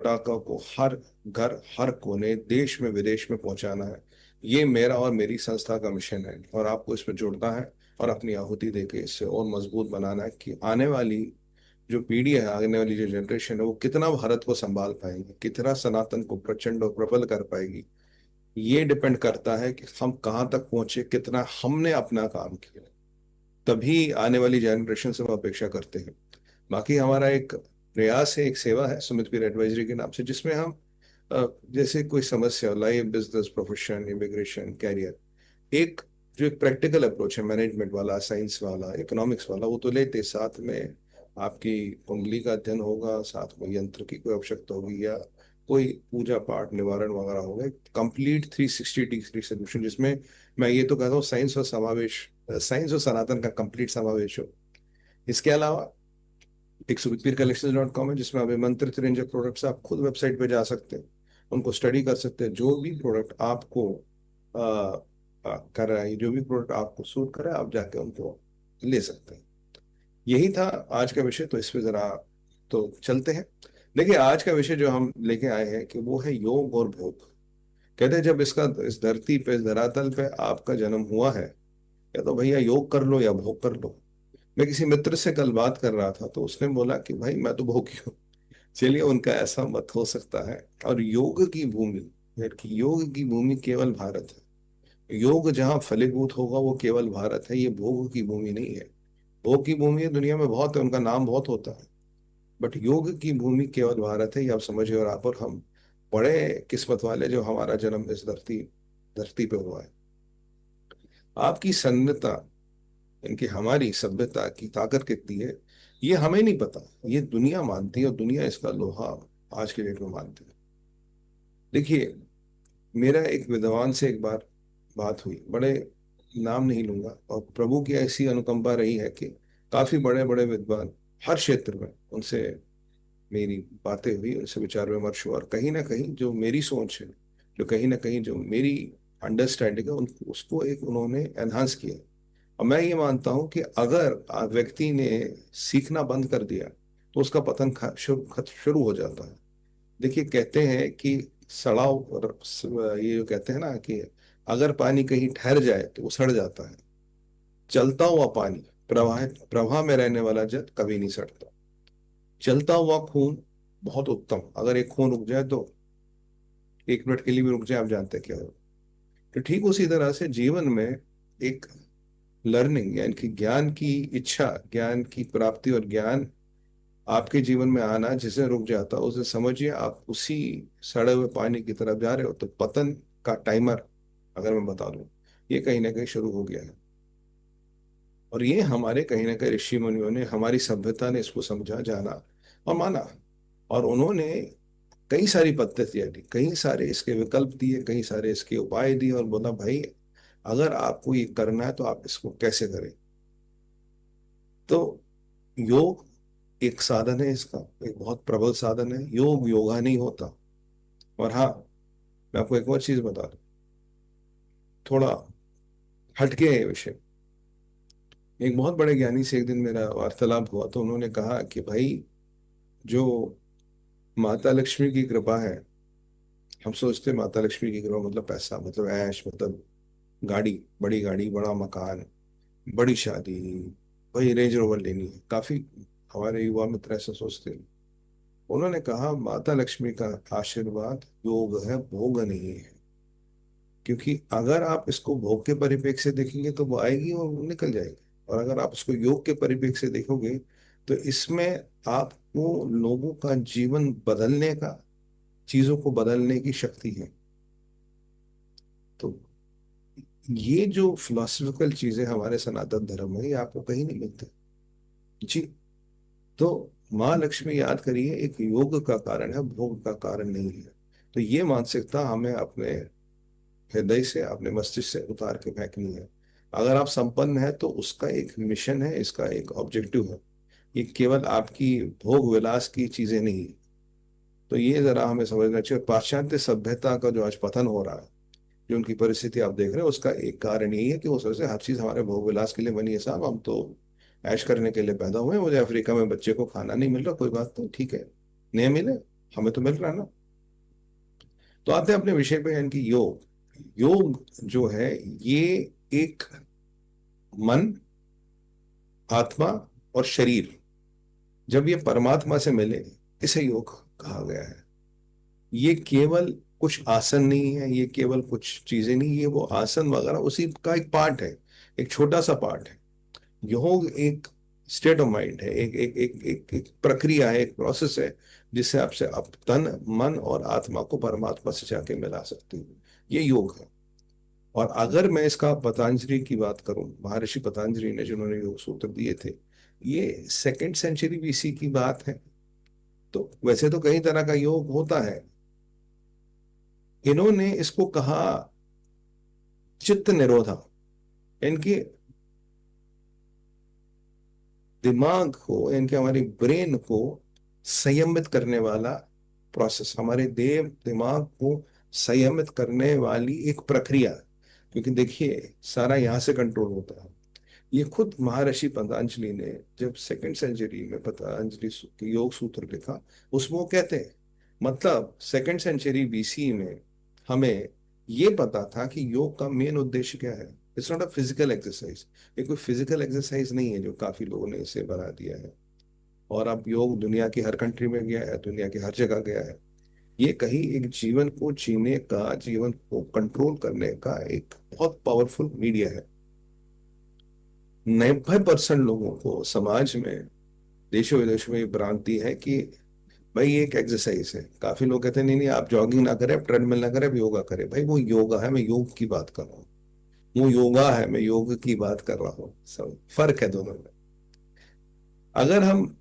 पटाखा को हर घर, हर कोने, देश में विदेश में पहुंचाना है। ये मेरा और मेरी संस्था का मिशन है, और आपको इसमें जुड़ना है और अपनी आहुति देके इससे और मजबूत बनाना है कि आने वाली जो पीढ़ी है, आने वाली जो जनरेशन है, वो कितना भारत को संभाल पाएगी, कितना सनातन को प्रचंड और प्रबल कर पाएगी। ये डिपेंड करता है कि हम कहाँ तक पहुंचे, कितना हमने अपना काम किया। तभी आने वाली जनरेशन से वो अपेक्षा करते हैं। बाकी हमारा एक प्रयास है, एक सेवा है सुमित पीर एडवाइजरी के नाम से, जिसमें हम जैसे कोई समस्या, life, business, profession, immigration, career, एक जो एक प्रैक्टिकल अप्रोच है, मैनेजमेंट वाला, साइंस वाला, इकोनॉमिक्स वाला, वो तो लेते, साथ में आपकी कुंडली का अध्ययन होगा, साथ में यंत्र की कोई आवश्यकता होगी, या कोई पूजा पाठ निवारण वगैरह होगा। कंप्लीट 360 डिग्री सोल्यूशन, जिसमें मैं ये तो कहता हूँ साइंस और समावेश, साइंस और सनातन का कंप्लीट समावेश हो। इसके अलावा एक sumitpircollections.com है, जिसमें अभिमंत्रित रेंज ऑफ प्रोडक्ट्स, आप खुद वेबसाइट पे जा सकते हैं, उनको स्टडी कर सकते हैं। जो भी प्रोडक्ट आपको कर रहा है, जो भी प्रोडक्ट आपको सूट करे, आप जाके उनको ले सकते हैं। यही था आज का विषय, तो इस पे जरा तो चलते हैं। देखिए, आज का विषय जो हम लेके आए हैं कि वो है योग और भोग। कहते हैं जब इसका इस धरती पे, इस धरातल पे आपका जन्म हुआ है, या तो भैया योग कर लो या भोग कर लो। मैं किसी मित्र से कल बात कर रहा था, तो उसने बोला कि भाई मैं तो भोगी हूँ। चलिए, उनका ऐसा मत हो सकता है। और योग की भूमि, योग की भूमि केवल भारत है। योग जहाँ फलीभूत होगा वो केवल भारत है, ये भोग की भूमि नहीं है। भोग की भूमि दुनिया में बहुत है, उनका नाम बहुत होता है, बट योग की भूमि केवल भारत है, ये आप समझिए। और आप और हम बड़े किस्मत वाले जो हमारा जन्म इस धरती धरती पे हुआ है। आपकी सन्नता, इनकी, हमारी सभ्यता की ताकत कितनी है, ये हमें नहीं पता, ये दुनिया मानती है, और दुनिया इसका लोहा आज के डेट में मानती है। देखिए, मेरा एक विद्वान से एक बार बात हुई, बड़े नाम नहीं लूंगा, और प्रभु की ऐसी अनुकंपा रही है कि काफी बड़े बड़े विद्वान हर क्षेत्र में, उनसे मेरी बातें हुई, उनसे विचार विमर्श हुआ, और कहीं ना कहीं जो मेरी सोच है, जो कहीं ना कहीं जो मेरी अंडरस्टैंडिंग है, उनको उसको एक उन्होंने एनहांस किया। और मैं ये मानता हूं कि अगर व्यक्ति ने सीखना बंद कर दिया, तो उसका पतन शुरू हो जाता है। देखिए, कहते हैं कि सड़ा ये जो कहते हैं ना कि अगर पानी कहीं ठहर जाए तो वो सड़ जाता है। चलता हुआ पानी, प्रवाह प्रवाह में रहने वाला जल कभी नहीं सड़ता। चलता हुआ खून बहुत उत्तम, अगर एक खून रुक जाए तो 1 मिनट के लिए भी रुक जाए, आप जानते हैं क्या हो। तो ठीक उसी तरह से जीवन में एक लर्निंग, यानी कि ज्ञान की इच्छा, ज्ञान की प्राप्ति और ज्ञान आपके जीवन में आना जिसे रुक जाता, उसे समझिए आप उसी सड़े हुए पानी की तरफ जा रहे हो। तो पतन का टाइमर, अगर मैं बता दूं, ये कहीं ना कहीं शुरू हो गया है। और ये हमारे कहीं ना कहीं ऋषि मुनियों ने, हमारी सभ्यता ने इसको समझा, जाना और माना। और उन्होंने कई सारी पद्धतियां दी, कई सारे इसके विकल्प दिए, कई सारे इसके उपाय दिए, और बोला भाई अगर आपको ये करना है तो आप इसको कैसे करें। तो योग एक साधन है, इसका एक बहुत प्रबल साधन है। योग योगा नहीं होता। और हाँ, मैं आपको एक और चीज बता दूं, थोड़ा हटके है ये विषय। एक बहुत बड़े ज्ञानी से एक दिन मेरा वार्तालाप हुआ, तो उन्होंने कहा कि भाई, जो माता लक्ष्मी की कृपा है, हम सोचते हैं माता लक्ष्मी की कृपा मतलब पैसा, मतलब ऐश, मतलब गाड़ी, बड़ी गाड़ी, बड़ा मकान, बड़ी शादी, भाई रेंज रोवर लेनी है। काफी हमारे युवा मित्र ऐसा सोचते हैं। उन्होंने कहा माता लक्ष्मी का आशीर्वाद योग है, भोग नहीं है। क्योंकि अगर आप इसको भोग के परिप्रेक्ष्य से देखेंगे तो वो आएगी और वो निकल जाएगी, और अगर आप उसको योग के परिप्रेक्ष्य से देखोगे, तो इसमें आपको लोगों का जीवन बदलने का, चीजों को बदलने की शक्ति है। तो ये जो फिलोसफिकल चीजें हमारे सनातन धर्म में, ये आपको कहीं नहीं मिलते जी। तो माँ लक्ष्मी, याद करिए, एक योग का कारण है, भोग का कारण नहीं है। तो ये मानसिकता हमें अपने हृदय से, अपने मस्तिष्क से उतार के फेंकनी है। अगर आप संपन्न है तो उसका एक मिशन है, इसका एक ऑब्जेक्टिव है। ये केवल आपकी भोग विलास की चीजें नहीं है। तो ये जरा हमें समझना चाहिए। पाश्चात्य सभ्यता का जो आज पतन हो रहा है, जो उनकी परिस्थिति आप देख रहे हो, उसका एक कारण यही है कि वो सोचते हैं हर चीज हमारे भोग विलास के लिए बनी है। साहब, हम तो ऐश करने के लिए पैदा हुए हैं। मुझे अफ्रीका में बच्चे को खाना नहीं मिल रहा, कोई बात नहीं, ठीक है, नहीं मिले, हमें तो मिल रहा है ना। तो आते हैं अपने विषय पे, यानी कि योग। योग जो है ये एक मन, आत्मा और शरीर जब ये परमात्मा से मिले, इसे योग कहा गया है। ये केवल कुछ आसन नहीं है, ये केवल कुछ चीजें नहीं, ये वो आसन वगैरह उसी का एक पार्ट है, एक छोटा सा पार्ट है। योग एक स्टेट ऑफ माइंड है, एक प्रक्रिया है, एक प्रोसेस है, जिससे आपसे आप तन, मन और आत्मा को परमात्मा से जाके मिला सकते हो। ये योग है। और अगर मैं इसका पतंजलि की बात करूं, महर्षि पतंजलि ने जिन्होंने योग सूत्र दिए थे, ये 2nd सेंचुरी बीसी की बात है। तो वैसे तो कई तरह का योग होता है, इन्होंने इसको कहा चित्त निरोधा। इनके दिमाग को, इनके हमारे ब्रेन को संयमित करने वाला प्रोसेस, हमारे देव दिमाग को संयमित करने वाली एक प्रक्रिया। क्योंकि देखिए सारा यहाँ से कंट्रोल होता है। ये खुद महर्षि पतंजलि ने जब 2nd सेंचुरी में पतंजलि योग सूत्र लिखा, उसमें वो कहते हैं, मतलब 2nd सेंचुरी बीसी में हमें ये पता था कि योग का मेन उद्देश्य क्या है। It's not a physical exercise. ये कोई फिजिकल एक्सरसाइज नहीं है जो काफी लोगों ने इसे बना दिया है। और अब योग दुनिया की हर कंट्री में गया है, दुनिया की हर जगह गया है। ये कहीं एक जीवन को जीने का, जीवन को कंट्रोल करने का एक बहुत पावरफुल मीडिया है। 90% लोगों को समाज में, देशों विदेशों में ये भ्रांति है कि भाई ये एक एक्सरसाइज है। काफी लोग कहते हैं नहीं नहीं, आप जॉगिंग ना करें, आप ट्रेडमिल ना करें, आप योगा करें। भाई वो योगा है, मैं योग की बात कर रहा हूँ। वो योगा है, मैं योग की बात कर रहा हूँ। सब फर्क है दोनों में। अगर हम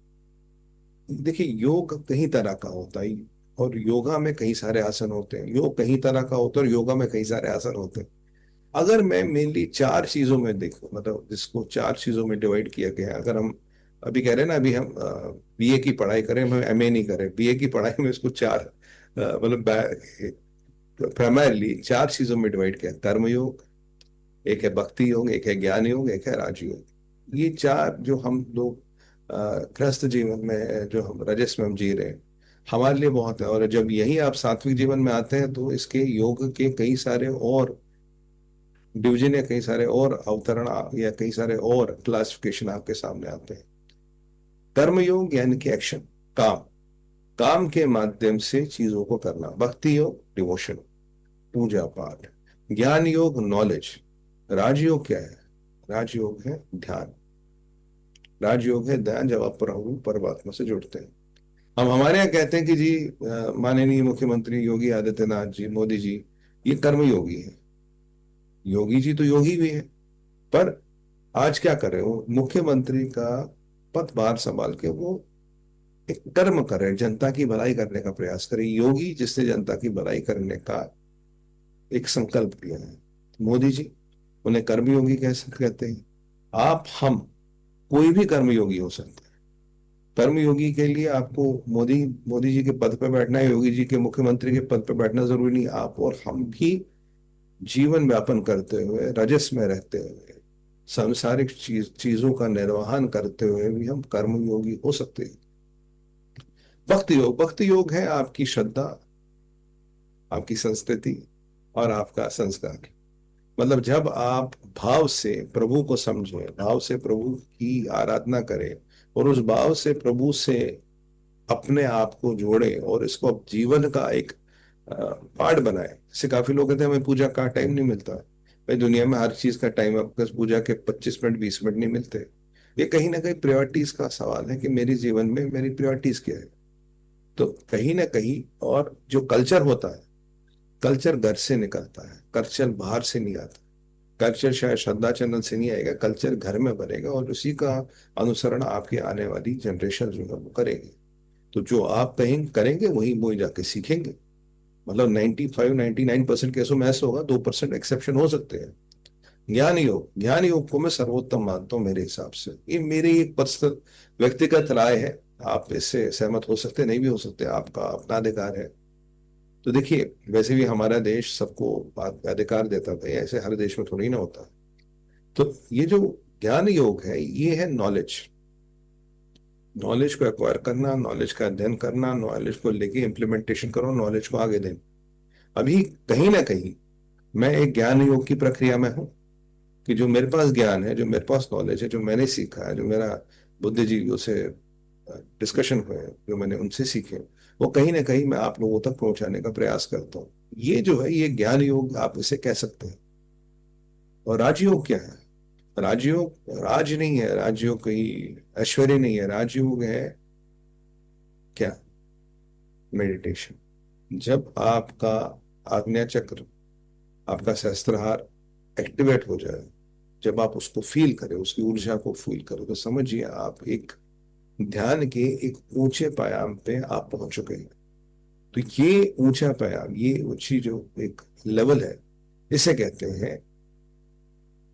देखिए, योग कई तरह का होता है, और योगा में कई सारे आसन होते हैं। योग कई तरह का होता है और योगा में कई सारे आसन होते हैं। अगर मैं मेनली 4 चीजों में देखूं, मतलब जिसको 4 चीजों में डिवाइड किया गया है। अगर हम अभी कह रहे हैं ना, अभी हम बीए की पढ़ाई करें, हम एमए नहीं करें, बीए की पढ़ाई में इसको चार मतलब प्राइमरली 4 चीजों में डिवाइड किया। कर्म योग, एक है भक्ति योग, एक है ज्ञान योग, एक है राजयोग। ये चार जो हम लोग गृहस्थ जीवन में, जो हम रजस में हम जी रहे हैं, हमारे लिए बहुत है। और जब यही आप सात्विक जीवन में आते हैं तो इसके योग के कई सारे और डिवीजन या कई सारे और अवतरण या कई सारे और क्लासिफिकेशन आपके सामने आते हैं। कर्म योग यानी कि एक्शन, काम, काम के माध्यम से चीजों को करना। भक्ति योग डिवोशन, पूजा पाठ। ज्ञान योग नॉलेज। राजयोग क्या है? राजयोग है ध्यान। राजयोग है ध्यान, जब आप प्रभु परमात्मा से जुड़ते हैं। हम हमारे यहाँ कहते हैं कि जी माननीय मुख्यमंत्री योगी आदित्यनाथ जी, मोदी जी, ये कर्म योगी है। योगी जी तो योगी भी है, पर आज क्या कर रहे हो, मुख्यमंत्री का पदभार संभाल के वो एक कर्म कर रहे हैं, जनता की भलाई करने का प्रयास करें। योगी जिसने जनता की भलाई करने का एक संकल्प लिया है। मोदी जी, उन्हें कर्मयोगी कहते हैं। आप हम कोई भी कर्मयोगी हो सकते हैं। कर्मयोगी के लिए आपको मोदी मोदी जी के पद पर बैठना है, योगी जी के मुख्यमंत्री के पद पर बैठना जरूरी नहीं। आप और हम भी जीवन व्यापन करते हुए, रजस में रहते हुए, सांसारिक चीजों का निर्वहन करते हुए भी हम कर्मयोगी हो सकते हैं। भक्ति योग, भक्ति योग है आपकी श्रद्धा, आपकी संस्कृति और आपका संस्कार। मतलब जब आप भाव से प्रभु को समझें, भाव से प्रभु की आराधना करें, और उस भाव से प्रभु से अपने आप को जोड़े और इसको अब जीवन का एक पार्ट बनाए। जैसे काफी लोग कहते हैं हमें पूजा का टाइम नहीं मिलता। भाई दुनिया में हर चीज का टाइम है, आपको पूजा के 25 मिनट 20 मिनट नहीं मिलते। ये कहीं ना कहीं प्रायोरिटीज का सवाल है कि मेरे जीवन में मेरी प्रायोरिटीज क्या है। तो कहीं ना कहीं, और जो कल्चर होता है, कल्चर घर से निकलता है, कल्चर बाहर से नहीं आता। कल्चर शायद श्रद्धा चैनल से नहीं आएगा, कल्चर घर में बनेगा और उसी का अनुसरण आपकी आने वाली जनरेशन जो है वो करेगी। तो जो आप कहीं करेंगे वही वो जाके सीखेंगे। मतलब 95-99% केसों में ऐसा होगा, 2% एक्सेप्शन हो सकते हैं। ज्ञान योग, ज्ञान योग को मैं सर्वोत्तम मानता हूँ मेरे हिसाब से। ये मेरी एक पर्सनल व्यक्तिगत राय है। आप इससे सहमत हो सकते, नहीं भी हो सकते, आपका अपना अधिकार है। तो देखिए, वैसे भी हमारा देश सबको अधिकार देता था, ऐसे हर देश में थोड़ी ना होता। तो ये जो ज्ञान योग है, ये है नॉलेज। नॉलेज को एक्वायर करना, नॉलेज का अध्ययन करना, नॉलेज को लेके इम्प्लीमेंटेशन करो, नॉलेज को आगे देना। अभी कहीं ना कहीं मैं एक ज्ञान योग की प्रक्रिया में हूँ कि जो मेरे पास ज्ञान है, जो मेरे पास नॉलेज है, जो मैंने सीखा है, जो मेरा बुद्धिजीवियों से डिस्कशन हुए हैं, जो मैंने उनसे सीखे, वो कहीं ना कहीं मैं आप लोगों तक पहुंचाने का प्रयास करता हूँ। ये जो है, ये ज्ञान योग आप इसे कह सकते हैं। और राजयोग क्या है? राजयोग राज नहीं है, राजयोग कोई ऐश्वर्य नहीं है, राजयोग है क्या? मेडिटेशन। जब आपका आज्ञा चक्र, आपका सहस्त्रहार एक्टिवेट हो जाए, जब आप उसको फील करें, उसकी ऊर्जा को फील करें, तो समझिए आप एक ध्यान के एक ऊंचे पायाम पे आप पहुंच चुके हैं। तो ये ऊंचा पायाम, ये ऊंची जो एक लेवल है, इसे कहते हैं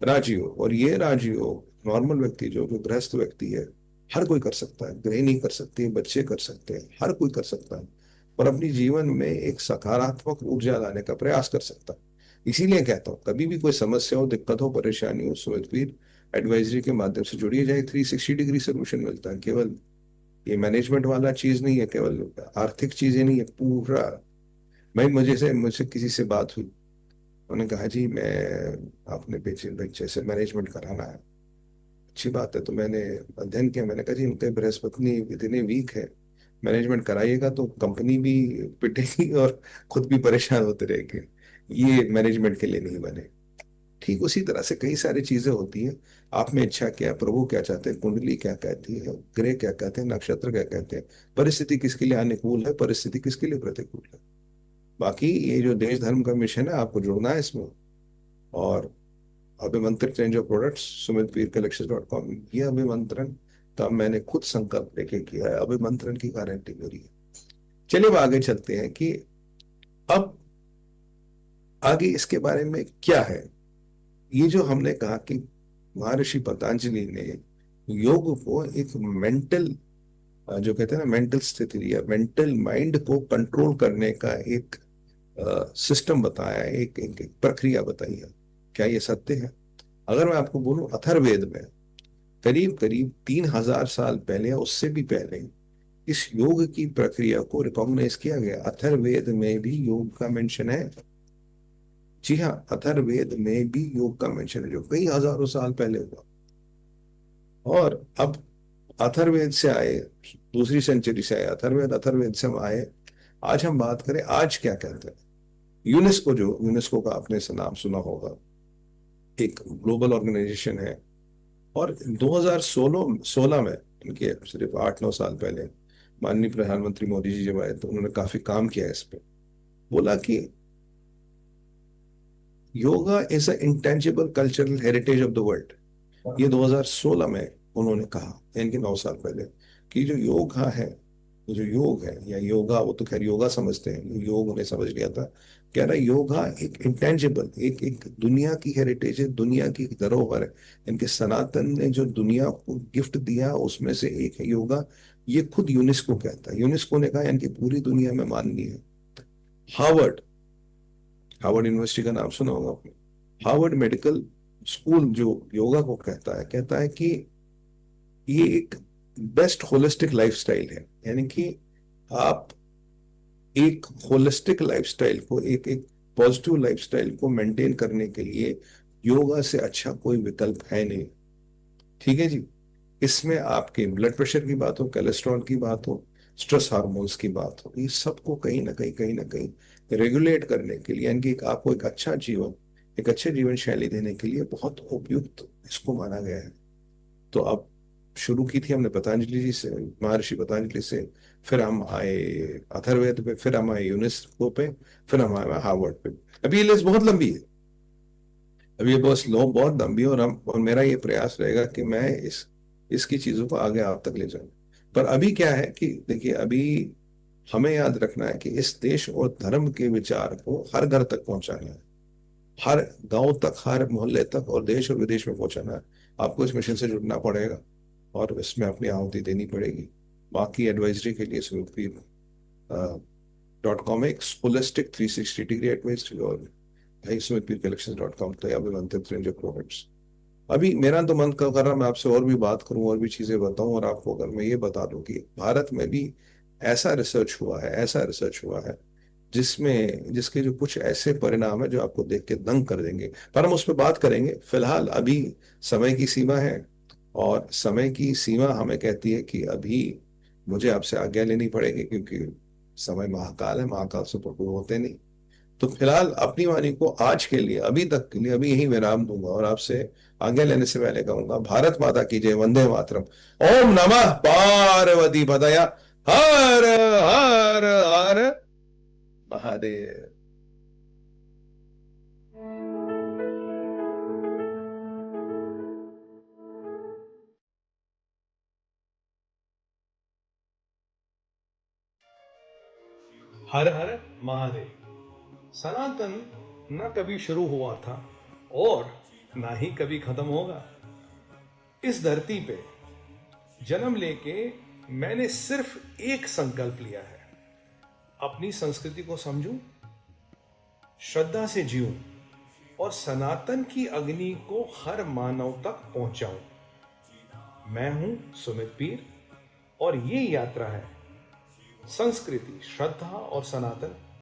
राजयोग। और ये राजयोग नॉर्मल व्यक्ति, जो जो गृहस्थ व्यक्ति है, हर कोई कर सकता है। गृहिणी कर सकती है, बच्चे कर सकते हैं, हर कोई कर सकता है, और अपनी जीवन में एक सकारात्मक ऊर्जा लाने का प्रयास कर सकता है। इसीलिए कहता हूँ, कभी भी कोई समस्या हो, दिक्कत हो, परेशानी हो, सुमितवीर एडवाइजरी के माध्यम से जुड़िए जाए। 360 डिग्री सोल्यूशन मिलता है। केवल ये मैनेजमेंट वाला चीज नहीं है, केवल आर्थिक चीजें नहीं है, पूरा। भाई मुझसे किसी से बात हुई, उन्होंने कहा जी मैं अपने बच्चे बच्चे से मैनेजमेंट कराना है। अच्छी बात है। तो मैंने अध्ययन किया, मैंने कहा जी इनके बृहस्पति इतने वीक है, मैनेजमेंट कराइएगा तो कंपनी भी पिटेगी और खुद भी परेशान होते रहेंगे। ये मैनेजमेंट के लिए नहीं बने। ठीक उसी तरह से कई सारी चीजें होती हैं। आप में इच्छा क्या है, प्रभु क्या चाहते हैं, कुंडली क्या कहती है, ग्रह क्या कहते हैं, नक्षत्र क्या कहते हैं, परिस्थिति किसके लिए अनुकूल है, परिस्थिति किसके लिए प्रतिकूल है। बाकी ये जो देश धर्म का मिशन है, आपको जुड़ना है इसमें। और अभिमंत्रित रेंज ऑफ प्रोडक्ट्स, sumitpircollections.com, ये अभिमंत्रण का मैंने खुद संकल्प लेके किया है। अभिमंत्रण की गारंटी मेरी है। चलिए अब आगे चलते हैं कि अब आगे इसके बारे में क्या है। ये जो हमने कहा कि महर्षि पतंजलि ने योग को एक मेंटल, जो कहते हैं ना, मेंटल स्थिति या मेंटल माइंड को कंट्रोल करने का एक सिस्टम बताया है, एक प्रक्रिया बताई है। क्या ये सत्य है? अगर मैं आपको बोलूं, अथर्ववेद में करीब करीब 3,000 साल पहले या उससे भी पहले इस योग की प्रक्रिया को रिकॉग्नाइज किया गया। अथर्ववेद में भी योग का मेंशन है। जी हाँ, अथर्ववेद में भी योग का मेंशन है, जो कई हजारों साल पहले हुआ। और अब अथर्ववेद से आए, दूसरी सेंचुरी से आए अथर्ववेद, अथर्ववेद से हम आए। आज हम बात करें, आज क्या कहते हैं। यूनेस्को, जो यूनेस्को का आपने नाम सुना होगा, एक ग्लोबल ऑर्गेनाइजेशन है। और 2016 में, इनके सिर्फ 8-9 साल पहले, माननीय प्रधानमंत्री मोदी जी जब आए तो उन्होंने काफी काम किया इस पे। बोला कि yoga is a intangible cultural heritage of the world. ये 2016 में उन्होंने कहा, इनके 9 साल पहले, कि जो योगा है, जो योग है या योगा, वो तो खैर योगा समझते हैं, योग उन्हें समझ लिया था। कह रहा योगा एक इंटेंजिबल, एक एक दुनिया की हेरिटेज है, दुनिया की धरोहर है। इनके सनातन ने जो दुनिया को गिफ्ट दिया उसमें से एक है योगा। ये खुद यूनेस्को कहता है। यूनेस्को ने कहा इनकी पूरी दुनिया में माननीय है। हार्वर्ड, हार्वर्ड यूनिवर्सिटी का नाम सुना होगा आपने। हार्वर्ड मेडिकल स्कूल जो योगा को कहता है कि ये एक बेस्ट होलिस्टिक लाइफस्टाइल है। यानी कि आप एक होलिस्टिक लाइफस्टाइल को, एक एक पॉजिटिव लाइफस्टाइल को मेंटेन करने के लिए योगा से अच्छा कोई विकल्प है नहीं। ठीक है जी। इसमें आपके ब्लड प्रेशर की बात हो, कोलेस्ट्रॉल की बात हो, स्ट्रेस हार्मोन्स की बात हो, ये सबको कहीं ना कहीं रेगुलेट करने के लिए, यानी कि आपको एक अच्छा जीवन, एक अच्छे जीवन शैली देने के लिए बहुत उपयुक्त इसको माना गया है। तो अब शुरू की थी हमने पतंजलि जी से, महर्षि पतंजलि से, फिर हम आए अथर्ववेद पे, फिर हम आए यूनेस्को पे, फिर हम आए हार्वर्ड पे। अभी ये लिस्ट बहुत लंबी है। अभी ये बस लो बहुत लंबी है, और मेरा ये प्रयास रहेगा कि मैं इसकी चीजों को आगे आप तक ले जाऊं। पर अभी क्या है कि देखिए, अभी हमें याद रखना है कि इस देश और धर्म के विचार को हर घर तक पहुंचाना है, हर गांव तक, हर मोहल्ले तक, और देश और विदेश में पहुंचाना है। आपको इस मिशन से जुड़ना पड़ेगा और इसमें अपनी आहुति देनी पड़ेगी। बाकी एडवाइजरी के लिए सुखबीर .com, एक होलिस्टिक 360 डिग्री एडवाइजरी, और भाई सुमितपीर कलेक्शन .com, तो अभिमंत्रित रेंज ऑफ प्रोडक्ट्स। अभी मेरा तो मन कर रहा मैं आपसे और भी बात करूं और भी चीजें बताऊं, और आपको अगर मैं ये बता दूं कि भारत में भी ऐसा रिसर्च हुआ है, ऐसा रिसर्च हुआ है जिसमें जिसके जो कुछ ऐसे परिणाम है जो आपको देख के दंग कर देंगे। पर हम उस पर बात करेंगे, फिलहाल अभी समय की सीमा है, और समय की सीमा हमें कहती है कि अभी मुझे आपसे आज्ञा लेनी पड़ेगी, क्योंकि समय महाकाल है, महाकाल से तो कोई होते नहीं। तो फिलहाल अपनी वाणी को आज के लिए, अभी तक के लिए, अभी यही विराम दूंगा, और आपसे आज्ञा लेने से पहले कहूंगा, भारत माता की जय, वंदे मातरम। ओम नमः पार्वती पतया, हर हर हर महादेव। हर हर महादेव। सनातन न कभी शुरू हुआ था और ना ही कभी खत्म होगा। इस धरती पे जन्म लेके मैंने सिर्फ एक संकल्प लिया है, अपनी संस्कृति को समझूं, श्रद्धा से जीऊं और सनातन की अग्नि को हर मानव तक पहुंचाऊं। मैं हूं सुमित पीर, और ये यात्रा है संस्कृति, श्रद्धा और सनातन